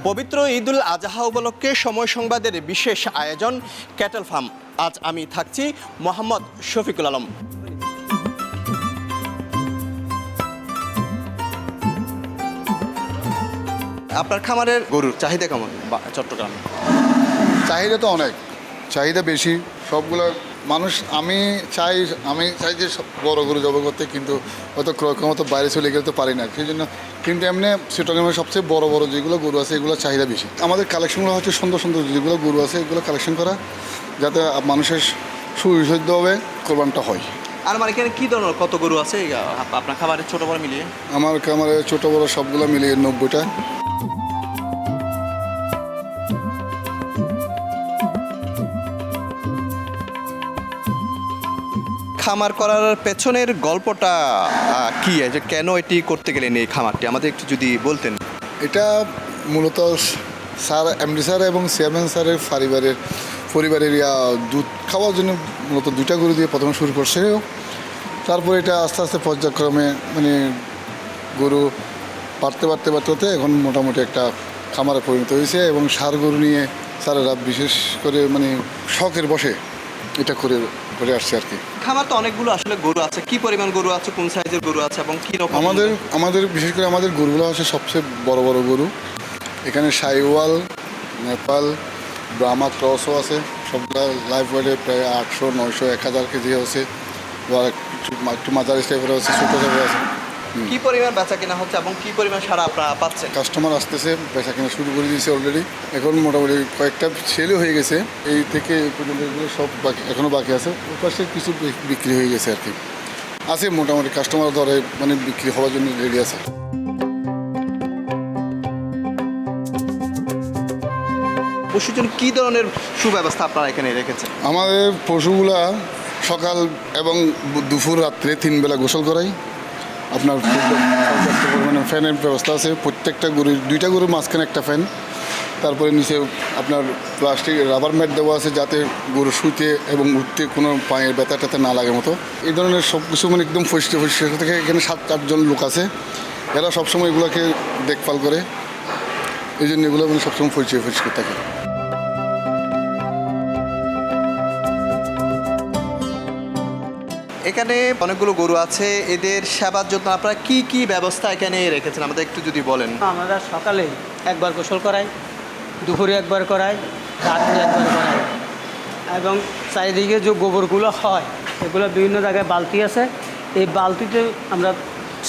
পবিত্র ঈদুল আজহা উপলক্ষে সময় সংবাদের বিশেষ আয়োজন ক্যাটেল ফার্ম। আজ আমি থাকছি মোহাম্মদ শফিকুল আলম। আপনার খামারের গরুর চাহিদা কেমন চট্টগ্রামে? চাহিদা তো অনেক, চাহিদা বেশি সবগুলো মানুষ। আমি চাই যে সব বড় গরু জবাই করতে, কিন্তু হয়তো ক্রয় ক্ষমতা বাইরে চলে গেলে তো পারি না, সেই জন্য। কিন্তু এমনি চট্টগ্রামের সবচেয়ে বড় বড় যেগুলো গরু আছে এগুলো চাহিদা বেশি। আমাদের কালেকশনগুলো হচ্ছে সুন্দর সুন্দর যেগুলো গরু আছে এগুলো কালেকশন করা, যাতে মানুষের সুবিধাভাবে কোরবানটা হয়। আর মানে এখানে কী ধরনের কত গরু আছে আপনার খামারের ছোটো বড় মিলিয়ে? আমার খামারে ছোটো বড় সবগুলো মিলিয়ে 90টা। খামার করার পেছনের গল্পটা কি, যে কেন এটি করতে গেলেন এই খামারটি, আমাদের একটু যদি বলতেন। এটা মূলত স্যার, এমডি স্যার এবং চেয়ারম্যান স্যারের পরিবারের দুধ খাওয়ার জন্য মূলত 2টা গরু দিয়ে প্রথমে শুরু করছে। তারপরে এটা আস্তে আস্তে পর্যায়ক্রমে মানে গরু বাড়তে এখন মোটামুটি একটা খামারে পরিণত হয়েছে। এবং ষাঁড় গরু নিয়ে স্যারেরা বিশেষ করে মানে শখের বসে এটা করে আসছে আর কি। খামার তো অনেকগুলো আসলে গরু আছে, কি পরিমাণ গরু আছে, কোন সাইজের গরু আছে এবং কী রকম? আমাদের বিশেষ করে আমাদের গরুগুলো হচ্ছে সবচেয়ে বড় বড় গরু। এখানে সাইওয়াল, নেপাল, ব্রাহ্মা ক্রসও আছে। সবগুলো লাইফ ওয়েটে প্রায় 800, 900, 1000 কেজি আছে। একটু মাঝারি টাইপের আছে, ছোটো টাইপের আছে। কি পরিমাণ বেচা কেনা হচ্ছে এবং কি পরিমাণ সারা আপনারা পাচ্ছেন? কাস্টমার আসতেছে, বেচা কেনা শুরু করে দিয়েছে অলরেডি। এখন মোটামুটি কয়েকটা সেলও হয়ে গেছে। এই থেকে এই পর্যন্ত এগুলো সব বাকি, এখনও বাকি আছে। ওর পাশে কিছু বিক্রি হয়ে গেছে আর কি। আছে মোটামুটি কাস্টমার ধরে মানে বিক্রি হওয়ার জন্য রেডি আছে। পশুর জন্য কী ধরনের সুব্যবস্থা আপনারা এখানে রেখেছেন? আমাদের পশুগুলা সকাল এবং দুপুর রাত্রে 3 বেলা গোসল করাই। আপনার পর্যাপ্ত পরিমাণে ফ্যানের ব্যবস্থা আছে প্রত্যেকটা গরুর। 2টা গরুর মাঝখানে একটা ফ্যান। তারপরে নিচে আপনার প্লাস্টিক রাবার ম্যাট দেওয়া আছে, যাতে গরু শুতে এবং উঠতে কোনো পায়ের ব্যথা ট্যাথা না লাগে মতো। এই ধরনের সব কিছু মানে একদম পরিষ্কার থেকে। এখানে 7-8 জন লোক আছে, এরা সবসময় এগুলোকে দেখভাল করে। এই জন্য এগুলো মানে সবসময় পরিষ্কার থাকে। এখানে অনেকগুলো গরু আছে, এদের সেবার জন্য আপনারা কি কি ব্যবস্থা এখানে রেখেছেন আমাদের একটু যদি বলেন। আমরা সকালে একবার গোসল করাই, দুপুরে একবার করাই, রাত্রে একবার করাই। এবং চারিদিকে যে গোবরগুলো হয় এগুলো বিভিন্ন জায়গায় বালতি আছে, এই বালতিতে আমরা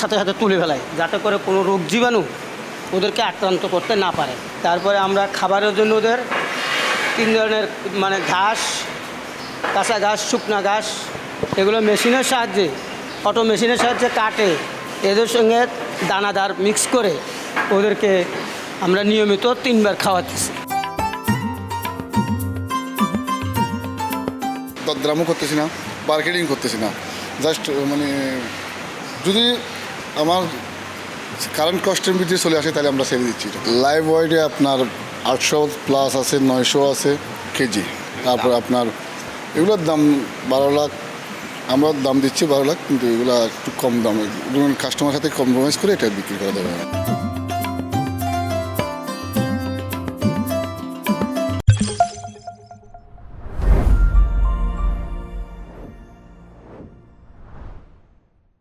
সাথে সাথে তুলে ফেলাই, যাতে করে কোনো রোগ জীবাণু ওদেরকে আক্রান্ত করতে না পারে। তারপরে আমরা খাবারের জন্য ওদের 3 ধরনের মানে ঘাস, কাঁচা ঘাস, শুকনা ঘাস, এগুলো মেশিনের সাহায্যে, অটো মেশিনের সাহায্যে কাটে এদের সঙ্গে দানাদার মিক্স করে ওদেরকে আমরা নিয়মিত 3 বার খাওয়াচ্ছি। দরদামও করতেছি না, মার্কেটিং করতেছি না, জাস্ট মানে যদি আমার কারেন্ট কস্টের ভিতরে চলে আসে তাহলে আমরা ছেড়ে দিচ্ছি। লাইভ ওয়েটে আপনার 800+ আছে, 900 আছে কেজি। তারপরে আপনার এগুলোর দাম 12 লাখ, আমরা দাম দিচ্ছি 12 লাখ, কিন্তু এগুলো একটু কম দামে, কাস্টমার সাথে কম্প্রোমাইজ করে এটা বিক্রি করা যাবে না।